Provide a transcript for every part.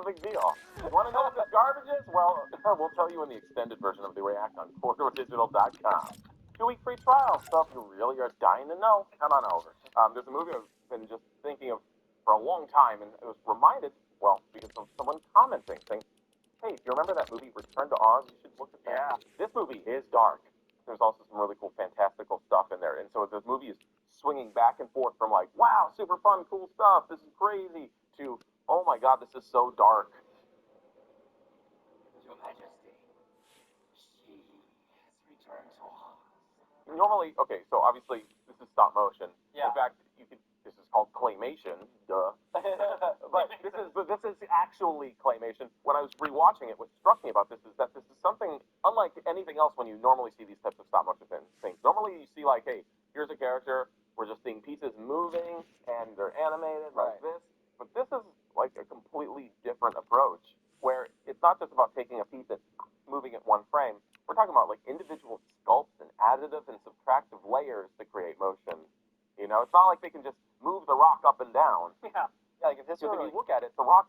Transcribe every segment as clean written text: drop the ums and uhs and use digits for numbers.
a big deal. You want to know what this garbage is? Well, we'll tell you in the extended version of the React on CorridorDigital.com. 2-week free trial. So if you really are dying to know, come on over. There's a movie I've been just thinking of for a long time, and it was reminded, well, because of someone commenting, saying, hey, if you remember that movie Return to Oz, you should look at that. Yeah. This movie is dark. There's also some really cool, fantastical stuff in there. And so this movie is swinging back and forth from like, wow, super fun, cool stuff, this is crazy, to, oh my god, this is so dark. Your Majesty, she has returned to Oz. Normally, okay, so obviously this is stop motion. Yeah. In fact, this is called claymation, duh. but this is actually claymation. When I was rewatching it, what struck me about this is that this is something unlike anything else when you normally see these types of stop motion things. Normally you see like, hey, here's a character, we're just seeing pieces moving, and they're animated like this. But this is like a completely different approach, where it's not just about taking a piece and moving it one frame. We're talking about like individual sculpts and additive and subtractive layers to create motion. You know, it's not like they can just move the rock up and down. Yeah. Like if this Because were if you look at it, the rock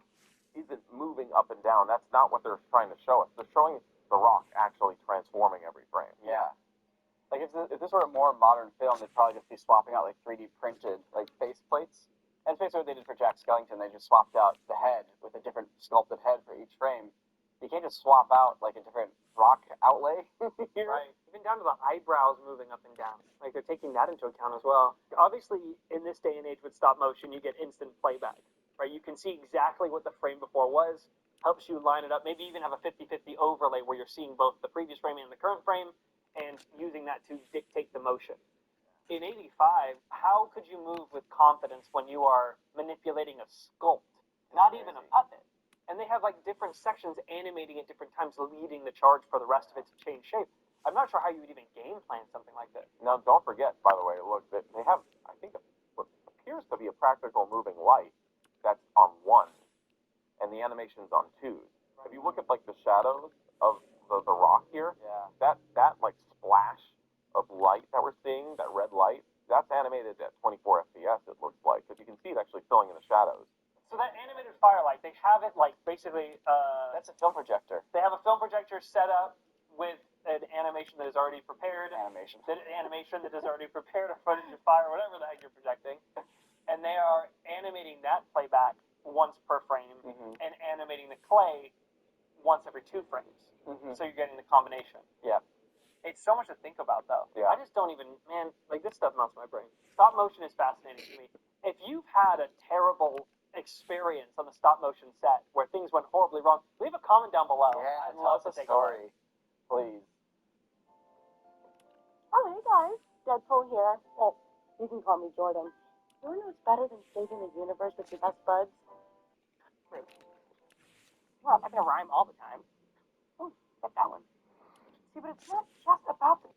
isn't moving up and down. That's not what they're trying to show us. They're showing the rock actually transforming every frame. Yeah. Like if this were a more modern film, they'd probably just be swapping out like 3D printed like face plates. And it's basically what they did for Jack Skellington. They just swapped out the head with a different sculpted head for each frame. You can't just swap out like a different rock outlay. Right. Even down to the eyebrows moving up and down. Like they're taking that into account as well. Obviously, in this day and age with stop motion, you get instant playback. Right? You can see exactly what the frame before was, helps you line it up, maybe even have a 50-50 overlay where you're seeing both the previous frame and the current frame, and using that to dictate the motion. In 85, how could you move with confidence when you are manipulating a sculpt, not even a puppet? And they have like different sections animating at different times, leading the charge for the rest of it to change shape. I'm not sure how you would even game plan something like this. Now, don't forget, by the way, look, they have, I think, what appears to be a practical moving light that's on one, and the animation's on two. Right. If you look at like the shadows of the rock here, that like splash of light that we're seeing, that red light, that's animated at 24 FPS, it looks like, because you can see it actually filling in the shadows. So that animated firelight, they have it like basically... That's a film projector. They have a film projector set up with an animation that is already prepared. An animation that is already prepared, a footage of fire, whatever the heck you're projecting. And they are animating that playback once per frame, and animating the clay once every 2 frames. So you're getting the combination. Yeah. It's so much to think about, though. Yeah. I just don't even, man, like this stuff melts my brain. Stop motion is fascinating to me. If you've had a terrible experience on the stop motion set where things went horribly wrong, leave a comment down below. Yeah, I'd love tell to us a take story, please. Oh, hey guys, Deadpool here. Well, you can call me Jordan. You wanna know what's better than saving the universe with your best buds? Wait. Well, I'm not gonna rhyme all the time. Oh, get that one. See, but it's not just about the...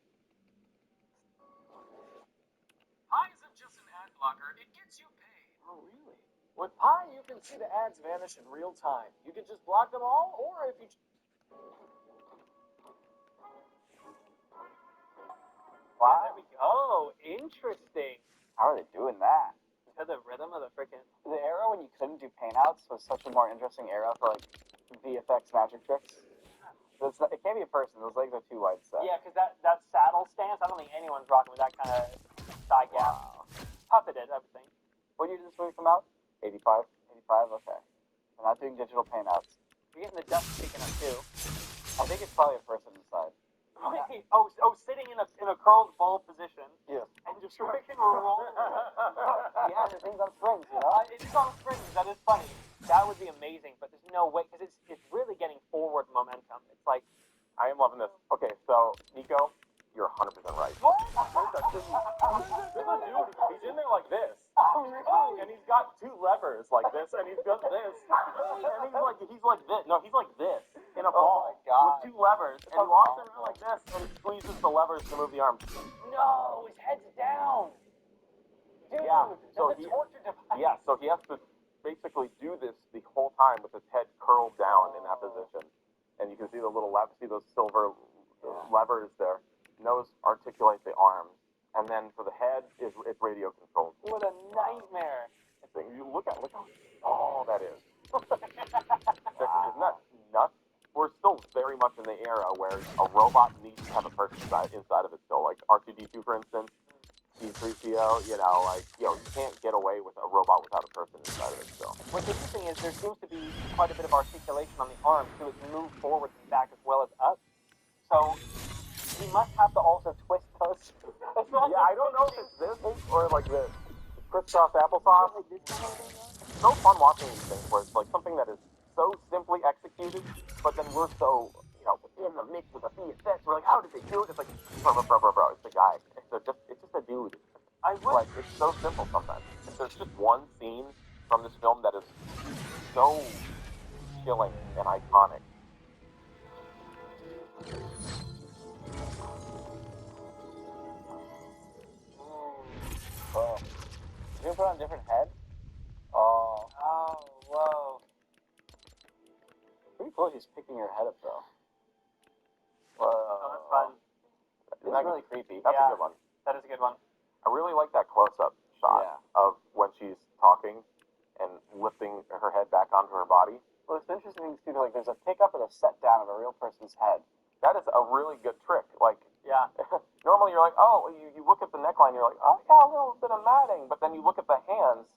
Pi isn't just an ad blocker, it gets you paid. Oh, really? With Pi, you can see the ads vanish in real time. You can just block them all, or if you... Wow. There we go. Oh, interesting. How are they doing that? To the rhythm of the freaking... The era when you couldn't do paintouts was such a more interesting era for, like, VFX magic tricks. It can't be a person. Those legs are too wide set. Yeah, because that saddle stance, I don't think anyone's rocking with that kind of thigh gap. Wow. Puppeted, I would think. What year did this movie come out? 85? 85, okay. I'm not doing digital paintouts. You're getting the dust speaking up, too. I think it's probably a person inside. Oh, sitting in a curled bowl position. Yeah. And just freaking roll. Yeah, the thing's on springs, you know? It is on springs. That is funny. That would be amazing, but there's no way, because it's really getting forward momentum. It's like... I am loving this. Okay, so, Nico, you're 100% right. What? There's a dude, he's in there like this. Oh, really? And he's got 2 levers like this, and he's got this. And he's like this. No, he's like this in a ball my God. with 2 levers. And he walks around like this, and he squeezes the levers to move the arms. No, his head's down. Dude, Yeah, so that's a torture device. Yeah, so he has to basically do this the whole time with his head curled down in that position. And you can see the little see those silver levers there. Nose articulate the arms. And then for the head, it's radio controlled. What a nightmare. You look how tall that is. very much in the era where a robot needs to have a person inside of it still. Like R2D2, for instance, C3PO, you can't get away with a robot without a person inside of it still. What's interesting is there seems to be quite a bit of articulation on the arms, so it can move forward and back as well as up. So he must have to also twist those. Yeah, I don't know if it's this or like the crisscross applesauce. It's so fun watching these things where it's like something that is so simply executed, but then we're so, in the mix with the VFX. We're like, how did they do it? It's like, bro, it's the guy. It's just a dude. I would. Like, it's so simple sometimes. If there's just one scene from this film that is so chilling and iconic. Oh. You can put on a different head? Oh. Oh, whoa. Pretty cool he's picking your head up, though. Whoa. Oh, that's fun. It's really creepy. That's Yeah. a good one. That is a good one. I really like that close-up shot Yeah. of when she's talking and lifting her head back onto her body. Well, it's interesting things too. Like, there's a pick up and a set down of a real person's head. That is a really good trick. Like, Yeah. normally you're like, oh, you look at the neckline, you're like, oh yeah, a little bit of matting, but then you look at the hands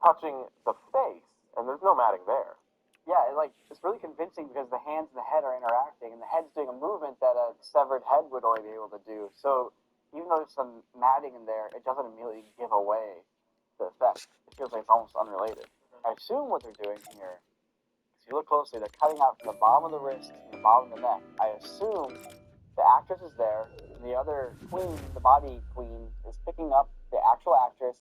touching the face, and there's no matting there. Yeah, it's really convincing because the hands and the head are interacting, and the head's doing a movement that a severed head would only be able to do. So even though there's some matting in there, it doesn't immediately give away the effect. It feels like it's almost unrelated. I assume what they're doing here, if you look closely, they're cutting out from the bottom of the wrist and the bottom of the neck. I assume the actress is there, and the other queen, the body queen, is picking up the actual actress